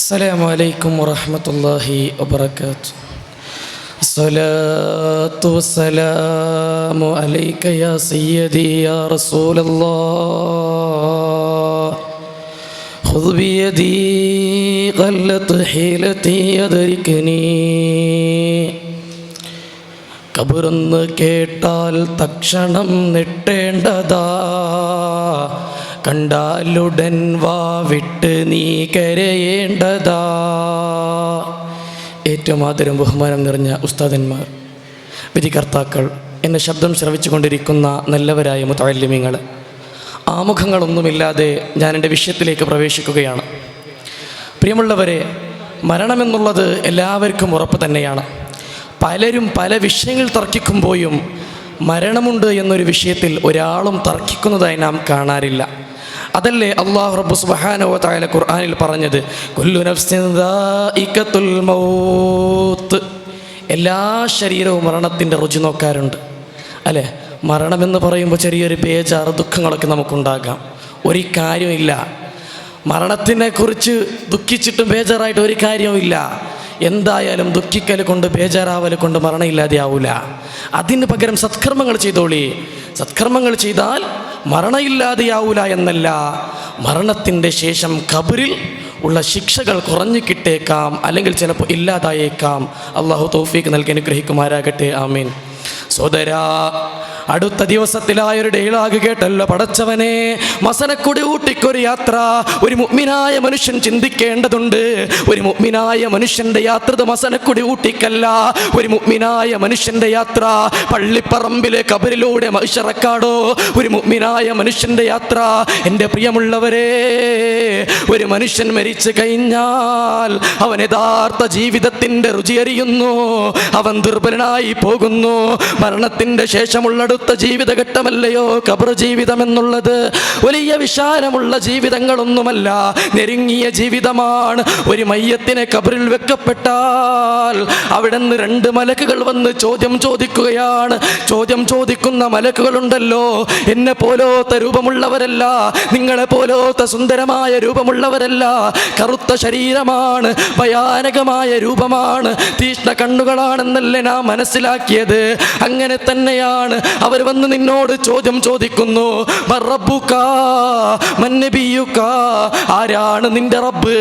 السلام عليكم ورحمة الله وبركاته. الصلاة والسلام عليك يا سيدي يا رسول الله. خذ بيدي قلت حيلتي أدركني. കബറെന്ന് കേട്ടാൽ തക്ഷണം നെട്ടേണ്ടതാ, കണ്ടാലുടൻ വാ വിട്ട് നീ കരയേണ്ടതാ. ഏറ്റവും ആദരവും ബഹുമാനം നിറഞ്ഞ ഉസ്താദന്മാർ, വിധികർത്താക്കൾ, എന്നെ ശബ്ദം ശ്രവിച്ചു കൊണ്ടിരിക്കുന്ന നല്ലവരായ മുതഅല്ലിമീങ്ങൾ, ആമുഖങ്ങളൊന്നുമില്ലാതെ ഞാൻ എൻ്റെ വിഷയത്തിലേക്ക് പ്രവേശിക്കുകയാണ്. പ്രിയമുള്ളവരെ, മരണമെന്നുള്ളത് എല്ലാവർക്കും ഉറപ്പ് തന്നെയാണ്. പലരും പല വിഷയങ്ങൾ തർക്കിക്കുമ്പോഴും മരണമുണ്ട് എന്നൊരു വിഷയത്തിൽ ഒരാളും തർക്കിക്കുന്നതായി നാം കാണാറില്ല. അതല്ലേ അല്ലാഹു റബ്ബ് സുബ്ഹാനഹു വ തആല ഖുർആനിൽ പറഞ്ഞത്, കുല്ലു നഫ്സിൻ ദാഇഖത്തുൽ മൗത്ത്. എല്ലാ ശരീരവും മരണത്തിൻ്റെ രുചി നോക്കാറുണ്ട് അല്ലേ? മരണമെന്ന് പറയുമ്പോൾ ചെറിയൊരു ബേജാറ് ദുഃഖങ്ങളൊക്കെ നമുക്കുണ്ടാകാം. ഒരു കാര്യമില്ല, മരണത്തിനെക്കുറിച്ച് ദുഃഖിച്ചിട്ടും ബേജാറായിട്ട് ഒരു കാര്യവുമില്ല. എന്തായാലും ദുഃഖിക്കൽ കൊണ്ട് ബേജാറാവൽ കൊണ്ട് മരണം ഇല്ലാതെയാവില്ല. അതിന് പകരം സത്കർമ്മങ്ങൾ ചെയ്തോളി. സത്കർമ്മങ്ങൾ ചെയ്താൽ മരണമില്ലാതെയാവൂല എന്നല്ല, മരണത്തിൻ്റെ ശേഷം ഖബറിൽ ഉള്ള ശിക്ഷകൾ കുറഞ്ഞു കിട്ടേക്കാം, അല്ലെങ്കിൽ ചിലപ്പോൾ ഇല്ലാതായേക്കാം. അള്ളാഹു തൗഫീഖ് നൽകി അനുഗ്രഹിക്കുമാരാകട്ടെ. ആമീൻ. സോദരാ, അടുത്ത ദിവസത്തിലായൊരു ഡയലോഗ് കേട്ടല്ലോ, പടച്ചവനെ, മസനക്കുടി ഊട്ടിക്കൊരു യാത്ര ഒരു മുഅ്മിനായ മനുഷ്യൻ ചിന്തിക്കേണ്ടതുണ്ട്. ഒരു മുഅ്മിനായ മനുഷ്യൻ്റെ യാത്ര മസനക്കുടി ഊട്ടിക്കല്ല. ഒരു മുഅ്മിനായ മനുഷ്യൻ്റെ യാത്ര പള്ളിപ്പറമ്പിലെ ഖബറിലൂടെ മഹ്ശറക്കാടോ. ഒരു മുഅ്മിനായ മനുഷ്യൻ്റെ യാത്ര, എൻ്റെ പ്രിയമുള്ളവരെ, ഒരു മനുഷ്യൻ മരിച്ചു കഴിഞ്ഞാൽ അവൻ യഥാർത്ഥ ജീവിതത്തിൻ്റെ രുചിയറിയുന്നു. അവൻ ദുർബലനായി പോകുന്നു. മരണത്തിൻ്റെ ശേഷമുള്ള അടുത്ത ജീവിതഘട്ടമല്ലയോ ഖബർ ജീവിതം എന്നുള്ളത്. വലിയ വിശാലമുള്ള ജീവിതങ്ങളൊന്നുമല്ല, നെരുങ്ങിയ ജീവിതമാണ്. ഒരു മയ്യത്തിനെ ഖബറിൽ വെക്കപ്പെട്ടാൽ അവിടെ നിന്ന് 2 മലക്കുകൾ വന്ന് ചോദ്യം ചോദിക്കുകയാണ്. ചോദ്യം ചോദിക്കുന്ന മലക്കുകളുണ്ടല്ലോ, എന്നെ പോലോത്ത രൂപമുള്ളവരല്ല, നിങ്ങളെ പോലോത്ത സുന്ദരമായ രൂപമുള്ളവരല്ല. കറുത്ത ശരീരമാണ്, ഭയാനകമായ രൂപമാണ്, തീഷ്ണ കണ്ണുകളാണെന്നല്ലേ നാം മനസ്സിലാക്കിയത്. അങ്ങനെ തന്നെയാണ് അവർ വന്ന് നിന്നോട് ചോദ്യം ചോദിക്കുന്നു. ആരാണ് നിന്റെ റബ്ബ്,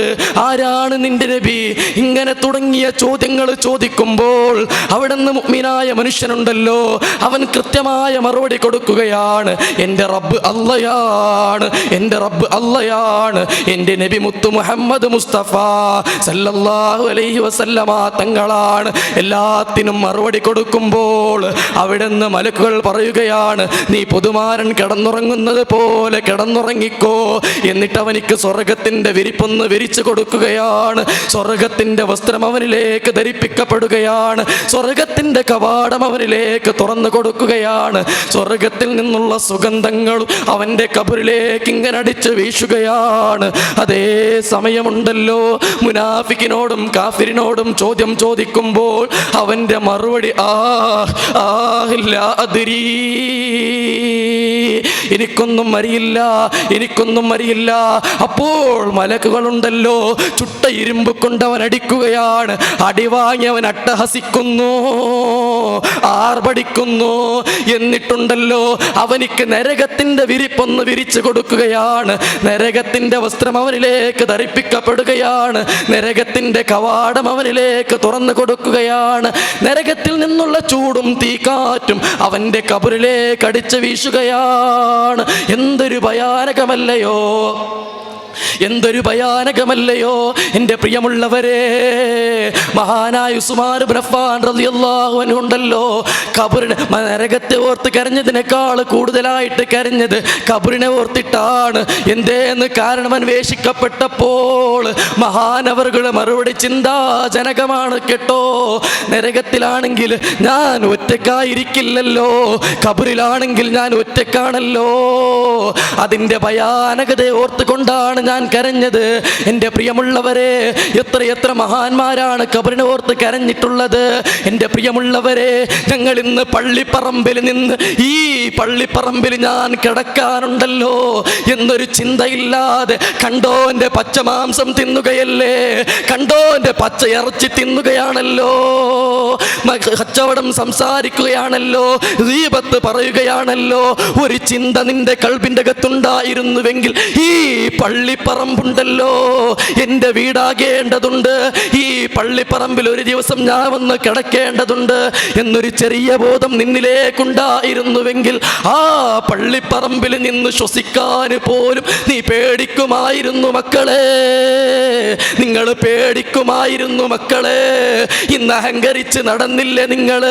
ആരാണ് നിന്റെ നബി, ഇങ്ങനെ തുടങ്ങിയ ചോദ്യങ്ങൾ ചോദിക്കുമ്പോൾ അവിടെ നിന്ന് മുഅ്മിനായ മനുഷ്യനുണ്ടല്ലോ, അവൻ കൃത്യമായ മറുപടി കൊടുക്കുകയാണ്. എൻ്റെ റബ്ബ് അല്ലാഹയാണ്, എൻ്റെ റബ്ബ് അല്ലാഹയാണ്, എൻ്റെ നബി മുത്തു മുഹമ്മദ് മുസ്തഫ സല്ലല്ലാഹു അലൈഹി വസല്ലമ തങ്ങളാണ്. എല്ലാത്തിനും മറുപടി കൊടുക്കുമ്പോൾ അവിടെ നിന്ന് മലക്കുകൾ പറയുകയാണ്, നീ പൊതുമാരൻ കിടന്നുറങ്ങുന്നത് പോലെ കിടന്നുറങ്ങിക്കോ. എന്നിട്ട് അവനിക്ക് സ്വർഗത്തിൻ്റെ വിരിപ്പൊന്ന് വിരിച്ചു കൊടുക്കുകയാണ്. സ്വർഗത്തിൻ്റെ വസ്ത്രം അവനിലേക്ക് ധരിപ്പിക്കപ്പെടുകയാണ്. സ്വർഗത്തിൻ്റെ കവാടം അവനിലേക്ക് തുറന്നു കൊടുക്കുകയാണ്. സ്വർഗത്തിൽ നിന്നുള്ള സുഗന്ധങ്ങൾ അവൻ്റെ ഖബറിലേക്ക് ഇങ്ങനെ അടിച്ചു വീശുകയാണ്. അതേ സമയമുണ്ടല്ലോ, മുനാഫിക്കിനോടും കാഫിറിനോടും ചോദ്യം ചോദിക്കുമ്പോൾ അവൻ്റെ മറുപടി എനിക്കൊന്നും അറിയില്ല, എനിക്കൊന്നും അറിയില്ല. അപ്പോൾ മലക്കുകളുണ്ടല്ലോ, ചുട്ട ഇരുമ്പ് കൊണ്ട് അവൻ അടിക്കുകയാണ്. അടിവാങ്ങി അവൻ അട്ടഹസിക്കുന്നു, ആർഭടിക്കുന്നു. എന്നിട്ടുണ്ടല്ലോ അവനിക്ക് നരകത്തിൻ്റെ വിരിപ്പൊന്ന് വിരിച്ചു കൊടുക്കുകയാണ്. നരകത്തിൻ്റെ വസ്ത്രം അവനിലേക്ക് ധരിപ്പിക്കപ്പെടുകയാണ്. നരകത്തിൻ്റെ കവാടം അവനിലേക്ക് തുറന്നു കൊടുക്കുകയാണ്. നരകത്തിൽ നിന്നുള്ള ചൂടും തീക്കാറ്റും അവൻ്റെ ഖബറിലേക്ക് അടിച്ചു വീശുകയാണ്. എന്തൊരു ഭയാനകമല്ലയോ, എന്തൊരു ഭയാനകമല്ലയോ എൻ്റെ പ്രിയമുള്ളവരെ. മഹാനായ ഉസ്മാൻ ഇബ്നു അഫ്ഫാൻ റളിയല്ലാഹു അൻഹു ഉണ്ടല്ലോ, ഖബറിനെ, നരകത്തെ ഓർത്ത് കരഞ്ഞതിനേക്കാൾ കൂടുതലായിട്ട് കരഞ്ഞത് ഖബറിനെ ഓർത്തിട്ടാണ്. എന്തേന്ന് കാരണം, അന്വേഷിക്കപ്പെട്ടപ്പോൾ മഹാനവറുകളുടെ മറുപടി ചിന്താജനകമാണ് കേട്ടോ. നരകത്തിലാണെങ്കിൽ ഞാൻ ഒറ്റക്കായിരിക്കില്ലല്ലോ, ഖബറിലാണെങ്കിൽ ഞാൻ ഒറ്റക്കാണല്ലോ. അതിൻ്റെ ഭയാനകതയെ ഓർത്തുകൊണ്ടാണ് ഞാൻ കരഞ്ഞത്. എൻ്റെ പ്രിയമുള്ളവരെ, എത്രയെത്ര മഹാന്മാരാണ് ഖബറിനെ ഓർത്ത് കരഞ്ഞിട്ടുള്ളത്. എൻ്റെ പ്രിയമുള്ളവരെ, ഞങ്ങൾ ഇന്ന് പള്ളിപ്പറമ്പിൽ നിന്ന് ഈ പള്ളിപ്പറമ്പിൽ ഞാൻ കിടക്കാനുണ്ടല്ലോ എന്നൊരു ചിന്തയില്ലാതെ കണ്ടോൻ്റെ പച്ചമാംസം തിന്നുകയല്ലേ, കണ്ടോൻ്റെ പച്ച ഇറച്ചി തിന്നുകയാണല്ലോ, കച്ചവടം സംസാരിക്കുകയാണല്ലോ, ഗീബത്ത് പറയുകയാണല്ലോ. ഒരു ചിന്ത നിന്റെ കൽബിൻ്റെ അകത്തുണ്ടായിരുന്നുവെങ്കിൽ ഈ പള്ളിപ്പറമ്പുണ്ടല്ലോ എൻ്റെ വീടാകേണ്ടതുണ്ട്, ഈ പള്ളിപ്പറമ്പിൽ ഒരു ദിവസം ഞാൻ വന്ന് കിടക്കേണ്ടതുണ്ട് എന്നൊരു ചെറിയ ബോധം നിന്നിലേക്കുണ്ടായിരുന്നുവെങ്കിൽ ആ പള്ളിപ്പറമ്പിൽ നിന്ന് ശ്വസിക്കാൻ പോലും നീ പേടിക്കുമായിരുന്നു മക്കളെ, നിങ്ങൾ പേടിക്കുമായിരുന്നു മക്കളെ. ഇന്ന് അഹങ്കരിച്ച് നടന്നില്ലേ നിങ്ങൾ?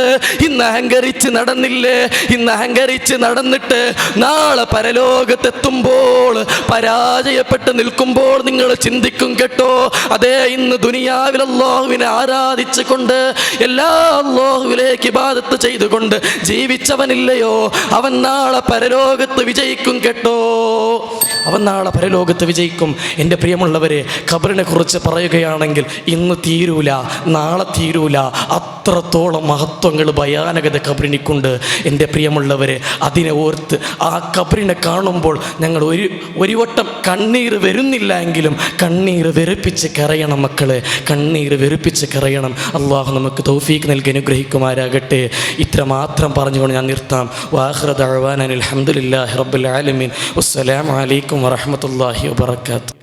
ഇന്ന് അഹങ്കരിച്ച് നടന്നില്ലേ? ഇന്ന് അഹങ്കരിച്ച് നടന്നിട്ട് നാളെ പരലോകത്തെത്തുമ്പോൾ പരാജയപ്പെട്ട് നിൽക്കുമ്പോൾ നിങ്ങൾ ചിന്തിക്കും കേട്ടോ, അതേ ഇന്ന് ദുനിയാവിൽ അല്ലാഹുവിനെ ആരാധിച്ചു കൊണ്ട് എല്ലാ അല്ലാഹുവിലേക്ക് ഇബാദത്ത് ചെയ്തുകൊണ്ട് ജീവിച്ചവനില്ലയോ, അവൻ നാളെ പരലോകത്ത് വിജയിക്കും കേട്ടോ, അവൻ നാളെ പരലോകത്ത് വിജയിക്കും. എൻ്റെ പ്രിയമുള്ളവരെ, ഖബറിനെ കുറിച്ച് പറയുകയാണെങ്കിൽ ഇന്ന് തീരൂല, നാളെ തീരൂല, അത്രത്തോളം മഹത്വങ്ങൾ ഭയാനകത ഖബറിനിക്കുണ്ട്. എൻ്റെ പ്രിയമുള്ളവരെ, അതിനെ ഓർത്ത് ആ ഖബറിനെ കാണുമ്പോൾ ഞങ്ങൾ ഒരു വട്ടം കണ്ണീർ വരുന്നില്ല എങ്കിലും കണ്ണീർ വെറുപ്പിച്ച് കരയണം മക്കളെ, കണ്ണീർ വെറുപ്പിച്ച് കരയണം. അള്ളാഹു നമുക്ക് തൗഫീഖ് നൽകി അനുഗ്രഹിക്കുമാരാകട്ടെ. ഇത്ര മാത്രം പറഞ്ഞുകൊണ്ട് ഞാൻ നിർത്താം. വാഖിറു ദഅ്വാനാ അൽഹംദുലില്ലാഹി റബ്ബിൽ ആലമീൻ. വസ്സലാമു അലൈക്കും വറഹ്മത്തുള്ളാഹി വബറകാതുഹു.